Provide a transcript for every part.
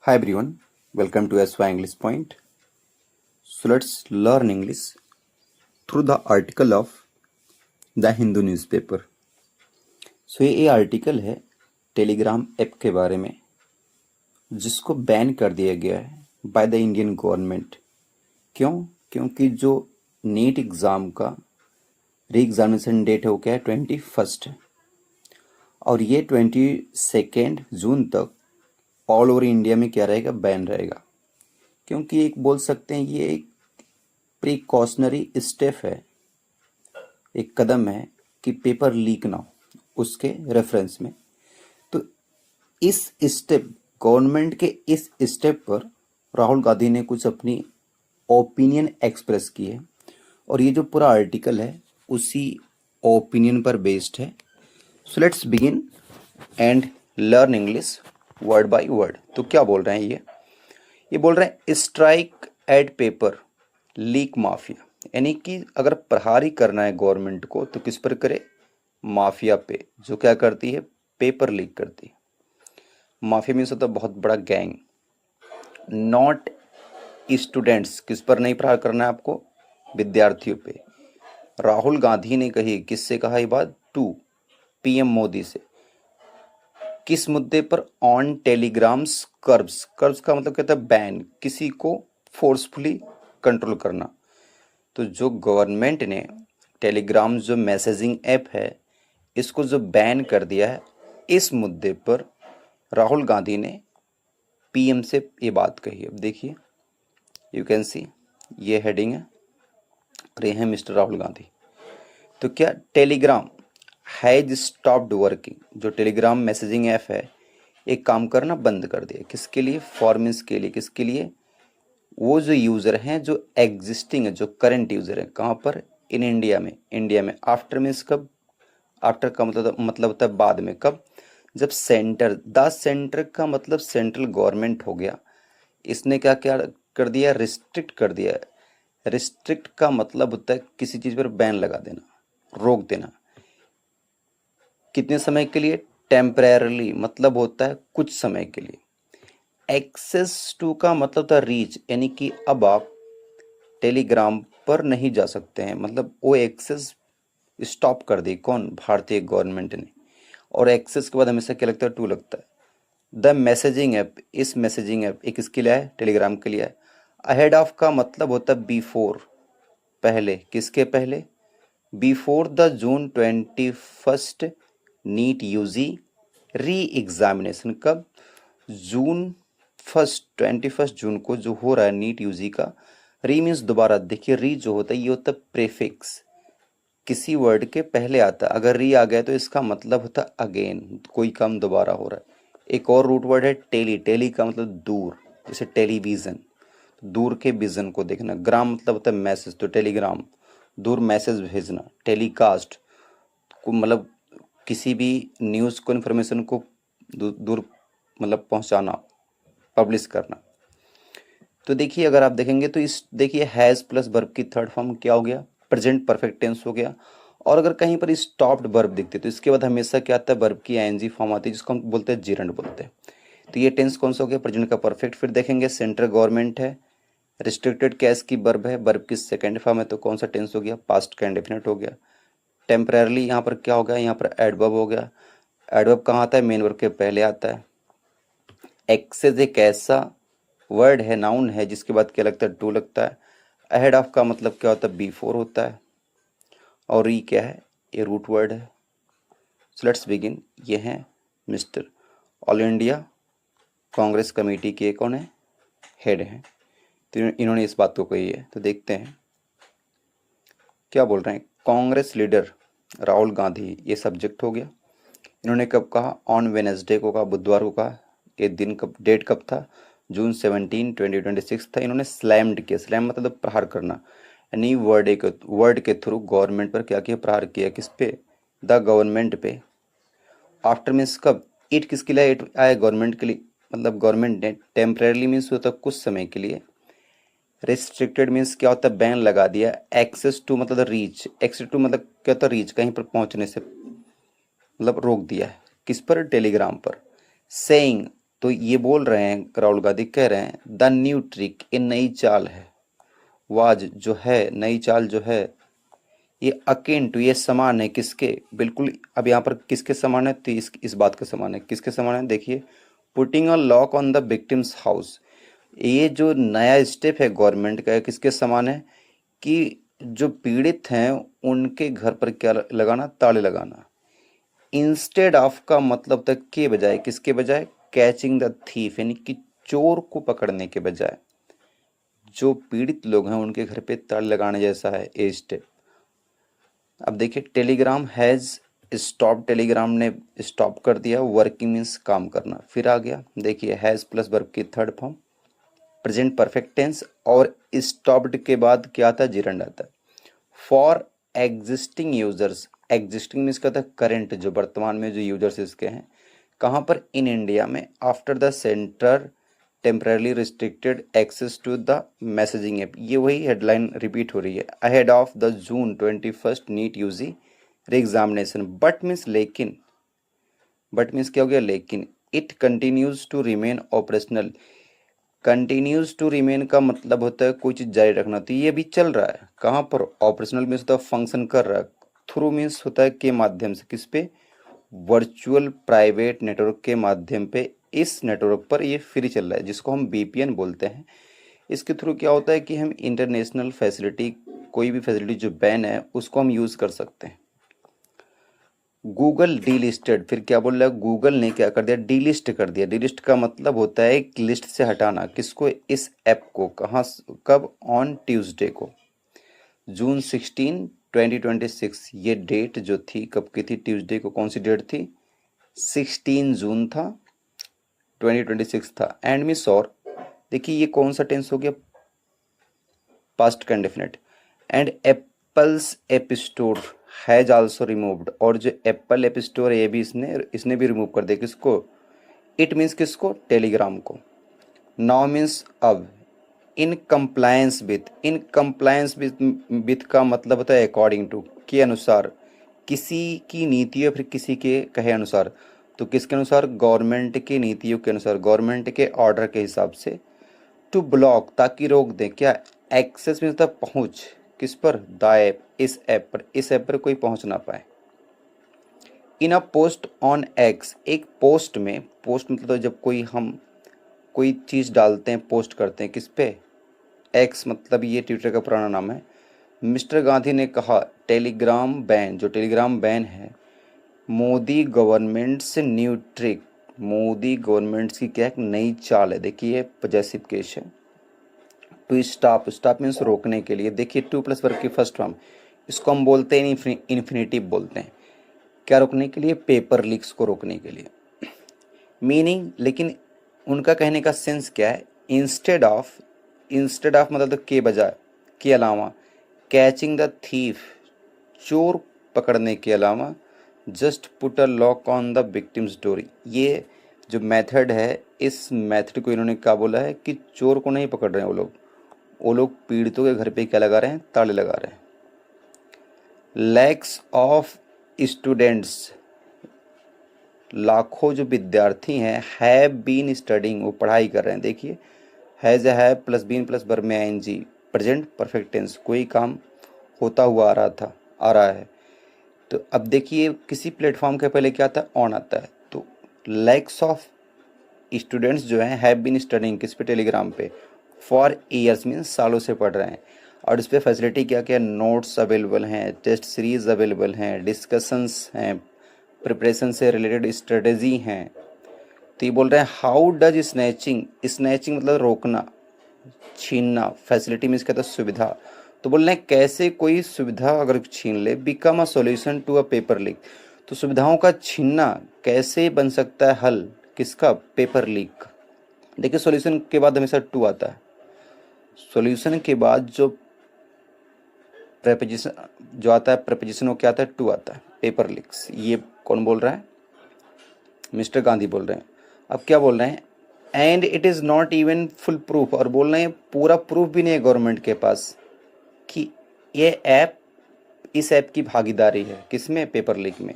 Hi everyone, welcome to SY English Point. So let's learn English through the article of the Hindu newspaper. ये article है Telegram app के बारे में जिसको ban कर दिया गया है बाय द इंडियन गवर्नमेंट। क्यों? क्योंकि जो नीट एग्ज़ाम का री एग्जामिनेशन डेट है वो क्या है 21 है और ये 22 जून तक ऑल ओवर इंडिया में क्या रहेगा, बैन रहेगा। क्योंकि एक बोल सकते हैं ये एक प्रिकॉशनरी स्टेप है, एक कदम है कि पेपर लीक ना हो उसके रेफरेंस में। तो इस स्टेप गवर्नमेंट के इस स्टेप पर राहुल गांधी ने कुछ अपनी ओपिनियन एक्सप्रेस की है और ये जो पूरा आर्टिकल है उसी ओपिनियन पर बेस्ड है। So let's begin and learn English word by word. तो क्या बोल रहे हैं ये बोल रहे हैं strike at paper leak mafia, यानी कि अगर प्रहारी करना है गवर्नमेंट को तो किस पर करे, माफिया पे, जो क्या करती है, पेपर लीक करती है। माफिया मीन्स होता है बहुत बड़ा गैंग। नॉट स्टूडेंट्स, किस पर नहीं प्रहार करना है आपको, विद्यार्थियों पे। राहुल गांधी ने कही, किससे कहा ये बात, टू पीएम मोदी से। किस मुद्दे पर, ऑन टेलीग्राम्स कर्ब्स। कर्ब्स का मतलब कहता है बैन, किसी को फोर्सफुली कंट्रोल करना। तो जो गवर्नमेंट ने टेलीग्राम जो मैसेजिंग ऐप है इसको जो बैन कर दिया है, इस मुद्दे पर राहुल गांधी ने पीएम से ये बात कही। अब देखिए, यू कैन सी, ये हेडिंग है और ये है मिस्टर राहुल गांधी। तो क्या, टेलीग्राम हैज स्टॉप्ड वर्किंग। जो टेलीग्राम मैसेजिंग ऐप है एक काम करना बंद कर दिया। किसके लिए, फॉर्मिन्स के लिए। किसके लिए, वो जो यूज़र हैं जो एग्जिस्टिंग है, जो करंट यूज़र है, कहाँ पर, इन इंडिया में। इंडिया में आफ्टर मीन्स कब, आफ्टर का मतलब होता है बाद में। कब, जब सेंटर, द सेंटर का मतलब सेंट्रल गवर्नमेंट हो गया, इसने क्या क्या कर दिया, रिस्ट्रिक्ट कर दिया। रिस्ट्रिक्ट का मतलब होता है किसी चीज़ पर बैन लगा देना, रोक देना। कितने समय के लिए, टेम्परेरली मतलब होता है कुछ समय के लिए। एक्सेस टू का मतलब था रीच, यानी कि अब आप टेलीग्राम पर नहीं जा सकते हैं, मतलब वो एक्सेस स्टॉप कर दी। कौन, भारतीय गवर्नमेंट ने। और एक्सेस के बाद हमेशा क्या लगता है, टू लगता है। द मैसेजिंग ऐप, इस मैसेजिंग ऐप एक किसके लिए है, टेलीग्राम के लिए है। अहेड ऑफ का मतलब होता है बिफोर, पहले। किसके पहले, before the June 21 NEET UG re examination. कब, जून 1 21 जून को जो हो रहा है नीट यूजी का। री मीन्स दोबारा। देखिए री जो होता है ये होता है प्रेफिक्स, किसी वर्ड के पहले आता है। अगर री आ गया तो इसका मतलब होता है अगेन, कोई काम दोबारा हो रहा है। एक और रूट वर्ड है टेली। टेली का मतलब दूर, जैसे टेलीविजन, दूर के विजन को देखना। ग्राम मतलब होता है मैसेज, तो टेलीग्राम, दूर मैसेज भेजना। टेलीकास्ट को मतलब किसी भी न्यूज़ को, इन्फॉर्मेशन को दूर मतलब पहुंचाना, पब्लिश करना। तो देखिए अगर आप देखेंगे तो इस, देखिए हैज़ प्लस वर्ब की थर्ड फॉर्म क्या हो गया, प्रेजेंट परफेक्ट टेंस हो गया। और अगर कहीं पर स्टॉप्ड वर्ब दिखते तो इसके बाद हमेशा क्या आता है, वर्ब की आईएनजी फॉर्म आती है जिसको हम बोलते हैं जीरंड बोलते हैं। तो ये टेंस कौन सा हो गया, प्रेजेंट का परफेक्ट। फिर देखेंगे सेंट्रल गवर्नमेंट है, रिस्ट्रिक्टेड कैश की वर्ब है, वर्ब की सेकेंड फॉर्म है, तो कौन सा टेंस हो गया, पास्ट का इंडेफिनिट हो गया। टेम्परेरली यहाँ पर क्या हो गया, यहाँ पर एडवर्ब हो गया। एडवर्ब कहाँ आता है, मेन वर्ब के पहले आता है। एक्सेस एक ऐसा वर्ड है, नाउन है, जिसके बाद क्या लगता है, टू लगता है। अहेड ऑफ का मतलब क्या होता है, बिफोर होता है। और ये क्या है, ये रूट वर्ड है। So let's begin. ये हैं mister all India Congress committee के कौन है, हेड हैं। तो इन्होंने इस बात को कही है। तो देखते हैं क्या बोल रहे हैं। कांग्रेस लीडर राहुल गांधी, ये सब्जेक्ट हो गया। इन्होंने कब कहा, ऑन वेनसडे को कहा, बुधवार को कहा। ये दिन कब, डेट कब था, जून 17 2026 था। इन्होंने स्लैम्ड किया, स्लैम मतलब प्रहार करना, यानी वर्ड के थ्रू गवर्नमेंट पर क्या किया, प्रहार किया। किस पे, द गवर्नमेंट पे। आफ्टर मीन्स कब, इट किसके लिए, इट आया गवर्नमेंट के लिए, मतलब गवर्नमेंट ने। टेम्परेरली मीन्स होता है कुछ समय के लिए। रिस्ट्रिक्टेड मीन्स क्या होता है, बैन लगा दिया। एक्सेस टू मतलब रीच, एक्सेस टू मतलब क्या होता है, रीच, कहीं पर पहुंचने से मतलब रोक दिया है। किस पर, टेलीग्राम पर। सेइंग, तो ये बोल रहे हैं, राहुल गांधी कह रहे हैं, द न्यू ट्रिक, ये नई चाल है, वाज जो है, नई चाल जो है, ये अकेन टू, ये समान है किसके, बिल्कुल अब यहाँ पर किसके समान है, तो इस बात के समान है, किसके समान है, देखिए, putting a lock on the victims house. ये जो नया स्टेप है गवर्नमेंट का, किसके समान है, कि जो पीड़ित हैं उनके घर पर क्या लगाना, ताले लगाना। इंस्टेड ऑफ का मतलब था के बजाय, किसके बजाय, कैचिंग द थीफ, यानी कि चोर को पकड़ने के बजाय जो पीड़ित लोग हैं उनके घर पे ताले लगाने जैसा है ये स्टेप। अब देखिए, टेलीग्राम हैज स्टॉप, टेलीग्राम ने स्टॉप कर दिया, वर्किंग मीन्स काम करना। फिर आ गया, देखिए, हैज प्लस वर्ब की third form, present perfect tense, और स्टॉप्ड के बाद क्या आता है, जिरंड आता है। For existing users, existing means क्या था, करंट, जो वर्तमान में जो यूजर्स इसके हैं, कहाँ पर, इन इंडिया में, after the center temporarily restricted access to the messaging app. ये वही हेडलाइन रिपीट हो रही है, ahead of the June 21 NEET UG re examination, but means लेकिन, बट मीन्स क्या हो गया, लेकिन, it continues to remain operational. Continues to remain का मतलब होता है कोई चीज जारी रखना, तो ये भी चल रहा है, कहाँ पर, ऑपरेशनल मीन्स होता है फंक्शन कर रहा है, थ्रू मीन्स होता है के माध्यम से, किस पे, वर्चुअल प्राइवेट नेटवर्क के माध्यम पे, इस नेटवर्क पर ये फ्री चल रहा है, जिसको हम वीपीएन बोलते हैं। इसके थ्रू क्या होता है कि हम इंटरनेशनल फैसिलिटी, कोई भी फैसिलिटी जो बैन है उसको हम यूज़ कर सकते हैं। गूगल डीलिस्टेड, फिर क्या बोल रहा है, गूगल ने क्या कर दिया, डीलिस्ट कर दिया। डीलिस्ट का मतलब होता है एक लिस्ट से हटाना, किसको, इस ऐप को, कहाँ, कब, ऑन ट्यूसडे को, जून 16 2026। ये डेट जो थी कब की थी, ट्यूसडे को, कौन सी डेट थी, 16 जून था, 2026 था। एंड मिस, और देखिए ये कौन सा टेंस हो गया, पास्ट का indefinite. And apples app store has also removed, और जो एप्पल ऐप स्टोर है ये भी इसने भी रिमूव कर दिया, किसको, इट मीन्स किसको, टेलीग्राम को। नाउ मीन्स अब, in compliance with, in compliance with का मतलब होता है अकॉर्डिंग टू, के अनुसार, किसी की नीतियों, फिर किसी के कहे अनुसार, तो किसके अनुसार, गवर्नमेंट की नीतियों के अनुसार, गवर्नमेंट के ऑर्डर के हिसाब से। टू ब्लॉक, ताकि रोक दें, क्या, एक्सेस मीन्स होता है पहुंच, किस पर, द ऐप, इस ऐप पर, इस ऐप पर कोई पहुंच ना पाए। इन अ पोस्ट ऑन एक्स, एक पोस्ट में, पोस्ट मतलब जब कोई हम कोई चीज़ डालते हैं, पोस्ट करते हैं, किस पे, एक्स, मतलब ये ट्विटर का पुराना नाम है। मिस्टर गांधी ने कहा, टेलीग्राम बैन, जो टेलीग्राम बैन है, मोदी गवर्नमेंट से न्यू ट्रिक, मोदी गवर्नमेंट की क्या एक नई चाल है। देखिए पॉजेसिव केस है। टू स्टॉप, स्टॉप मीन्स रोकने के लिए। देखिए टू प्लस वर्ब की फर्स्ट फॉर्म, इसको हम बोलते हैं इन्फिनेटिव बोलते हैं, क्या रोकने के लिए, पेपर लीक्स को रोकने के लिए। मीनिंग, लेकिन उनका कहने का सेंस क्या है, इंस्टेड ऑफ, इंस्टेड ऑफ मतलब तो के बजाय, के अलावा, कैचिंग द थीफ, चोर पकड़ने के अलावा, just put a lock on the victims door. ये जो मेथड है, इस मेथड को इन्होंने क्या बोला है कि चोर को नहीं पकड़ रहे हैं वो लोग पीड़ितों के घर पे क्या लगा रहे हैं, ताले लगा रहे हैं। लैक्स ऑफ स्टूडेंट्स, लाखों जो विद्यार्थी हैं, हैव बीन स्टडिंग, वो पढ़ाई कर रहे हैं। देखिए हैज, है प्लस बीन प्लस वर्ब में आईएनजी, प्रेजेंट परफेक्ट टेंस, कोई काम होता हुआ आ रहा था, आ रहा है। तो अब देखिए किसी प्लेटफॉर्म के पहले क्या आता है, ऑन आता है, तो लैक्स ऑफ स्टूडेंट्स जो हैं हैव बीन स्टडिंग, किस पे, टेलीग्राम पे, फॉर ईयर्स मीन्स सालों से पढ़ रहे हैं। और इस पर फैसिलिटी क्या क्या, नोट्स अवेलेबल हैं, टेस्ट सीरीज अवेलेबल हैं, डिस्कशंस हैं, प्रिपरेशन से रिलेटेड स्ट्रेटेजी हैं। तो ये बोल रहे हैं, हाउ डज स्नैचिंग, स्नैचिंग मतलब रोकना, छीनना, फैसिलिटी मीन्स कहता है सुविधा, तो बोल रहे हैं कैसे कोई सुविधा अगर छीन ले, become a solution to a paper leak, तो सुविधाओं का छीनना कैसे बन सकता है हल, किसका, पेपर लीक। देखिए सॉल्यूशन के बाद हमेशा टू आता है, सॉल्यूशन के बाद जो प्रेपोजिशन जो आता है, प्रेपोजिशन वो क्या आता है, टू आता है, पेपर लीक्स। ये कौन बोल रहा है, मिस्टर गांधी बोल रहे हैं। अब क्या बोल रहे हैं, and it is not even full proof, और बोल रहे हैं पूरा प्रूफ भी नहीं है गवर्नमेंट के पास कि ये ऐप, इस ऐप की भागीदारी है, किसमें, पेपर लीक में।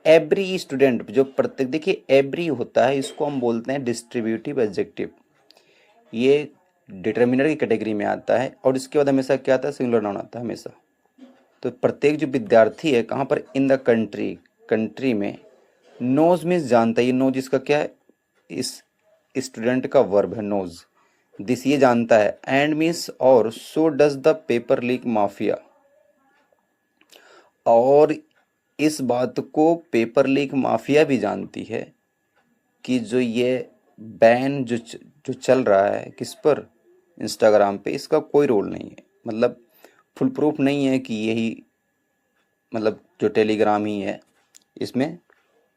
एवरी स्टूडेंट, जो प्रत्येक, देखिए एवरी होता है इसको हम बोलते हैं डिस्ट्रीब्यूटिव एडजेक्टिव, ये डिटर्मिनर की कैटेगरी में आता है और इसके बाद हमेशा क्या आता है, सिंगुलर नाउन आता है हमेशा। तो प्रत्येक जो विद्यार्थी है कहाँ पर, इन द कंट्री, कंट्री में, नोज मीन्स जानता है, ये नोज इसका क्या है, इस स्टूडेंट का वर्ब है नोज, दिस ये जानता है, एंड मीन्स और, so does the paper leak mafia, और इस बात को पेपर लीक माफिया भी जानती है कि जो ये बैन जो चल रहा है किस पर, इंस्टाग्राम पे, इसका कोई रोल नहीं है, मतलब फुल प्रूफ नहीं है कि यही, मतलब जो टेलीग्राम ही है इसमें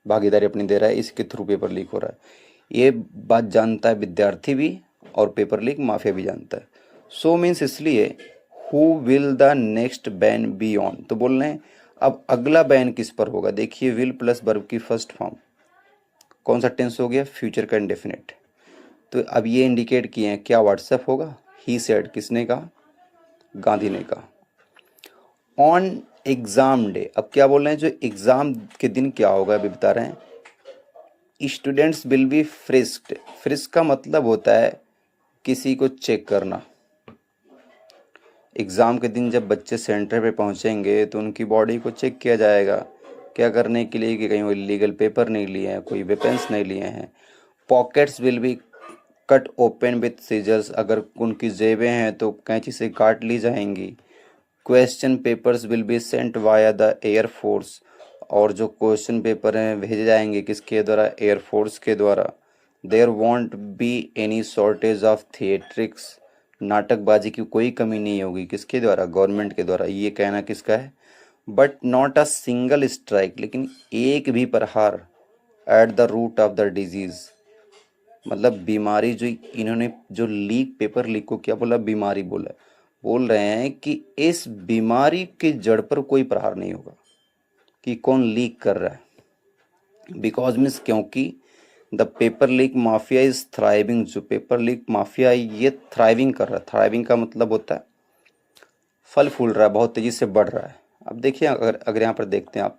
भागीदारी अपनी दे रहा है, इसके थ्रू पेपर लीक हो रहा है, ये बात जानता है विद्यार्थी भी और पेपर लीक माफिया भी जानता है। सो मीन्स इसलिए who will the next ban be on, तो बोल रहे हैं अब अगला बैन किस पर होगा, देखिए विल प्लस वर्ब की फर्स्ट फॉर्म, कौन सा टेंस हो गया, फ्यूचर का इंडेफिनिट। तो अब ये इंडिकेट किए हैं क्या, व्हाट्सएप होगा, ही सेड किसने कहा, गांधी ने कहा। ऑन एग्जाम डे, अब क्या बोल रहे हैं, जो एग्जाम के दिन क्या होगा अभी बता रहे हैं, स्टूडेंट्स विल बी फ्रिस्क्ड, फ्रिस्क का मतलब होता है किसी को चेक करना। एग्ज़ाम के दिन जब बच्चे सेंटर पे पहुंचेंगे तो उनकी बॉडी को चेक किया जाएगा, क्या करने के लिए कि कहीं वो इलीगल पेपर नहीं लिए हैं, कोई वेपन्स नहीं लिए हैं। Pockets will be cut open with scissors, अगर उनकी जेबें हैं तो कैंची से काट ली जाएंगी। Question papers will be sent via the air force, और जो क्वेश्चन पेपर हैं भेजे जाएंगे किसके द्वारा, एयरफोर्स के द्वारा। There won't be any shortage of theatrics, नाटकबाजी की कोई कमी नहीं होगी, किसके द्वारा, गवर्नमेंट के द्वारा, ये कहना किसका है। But not a single strike, लेकिन एक भी प्रहार, at the root of the disease, मतलब बीमारी, जो इन्होंने जो लीक, पेपर लीक को क्या बोला, बीमारी बोला, बोल रहे हैं कि इस बीमारी के जड़ पर कोई प्रहार नहीं होगा कि कौन लीक कर रहा है। बिकॉज मीन्स क्योंकि the paper leak mafia is thriving, जो पेपर लीक माफिया ये थ्राइविंग कर रहा है, थ्राइविंग का मतलब होता है फल फूल रहा है, बहुत तेजी से बढ़ रहा है। अब देखिए अगर यहाँ पर देखते हैं आप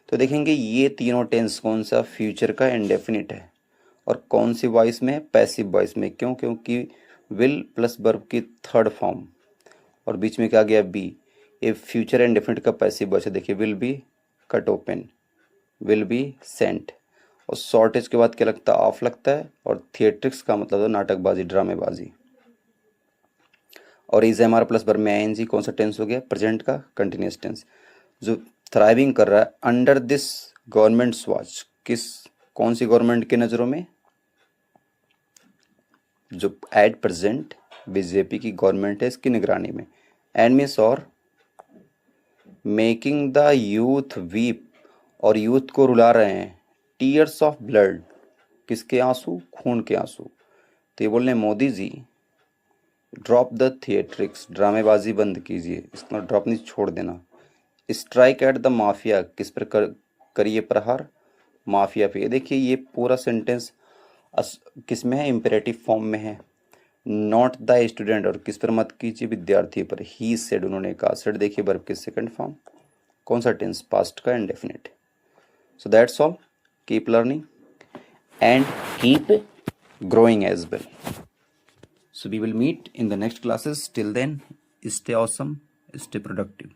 तो देखेंगे ये तीनों टेंस कौन सा, फ्यूचर का इंडेफिनिट है, और कौन सी वॉइस में है, पैसिव वॉइस में, क्यों, क्योंकि विल प्लस वर्ब की थर्ड फॉर्म, और बीच में क्या गया बी, ये फ्यूचर इंडेफिनिट का पैसिव वॉइस है। देखिए will be cut open, will be sent, और शॉर्टेज के बाद क्या लगता है, ऑफ लगता है, और थिएट्रिक्स का मतलब है नाटकबाजी, ड्रामेबाजी। और is am are plus verb में आईएनजी, कौन सा टेंस हो गया, प्रेजेंट का कंटिन्यूस टेंस, जो थ्राइविंग कर रहा है अंडर दिस गवर्नमेंट्स वॉच, किस, कौन सी गवर्नमेंट के नज़रों में, जो एट प्रेजेंट बीजेपी की गवर्नमेंट है इसकी निगरानी में। एंड मीन्स और, मेकिंग द यूथ वीप, और यूथ को रुला रहे हैं, टीयर्स ऑफ ब्लड, किसके आंसू, खून के आंसू। तो ये बोल रहे हैं Modi ji drop the theatrics, ड्रामेबाजी बंद कीजिए, इसका ड्रॉप नहीं, छोड़ देना। स्ट्राइक एट द माफिया, किस पर करिए प्रहार, माफिया पे। देखिए ये पूरा सेंटेंस किस में है, इम्पेरेटिव फॉर्म में है, नॉट द स्टूडेंट, और किस पर मत कीजिए, विद्यार्थी पर, ही सेड, उन्होंने कहा। सेड देखिए वर्ब की सेकंड फॉर्म, कौन सा टेंस, पास्ट का indefinite. So that's all. Keep learning and keep growing as well. So we will meet in the next classes. Till then, stay awesome, stay productive.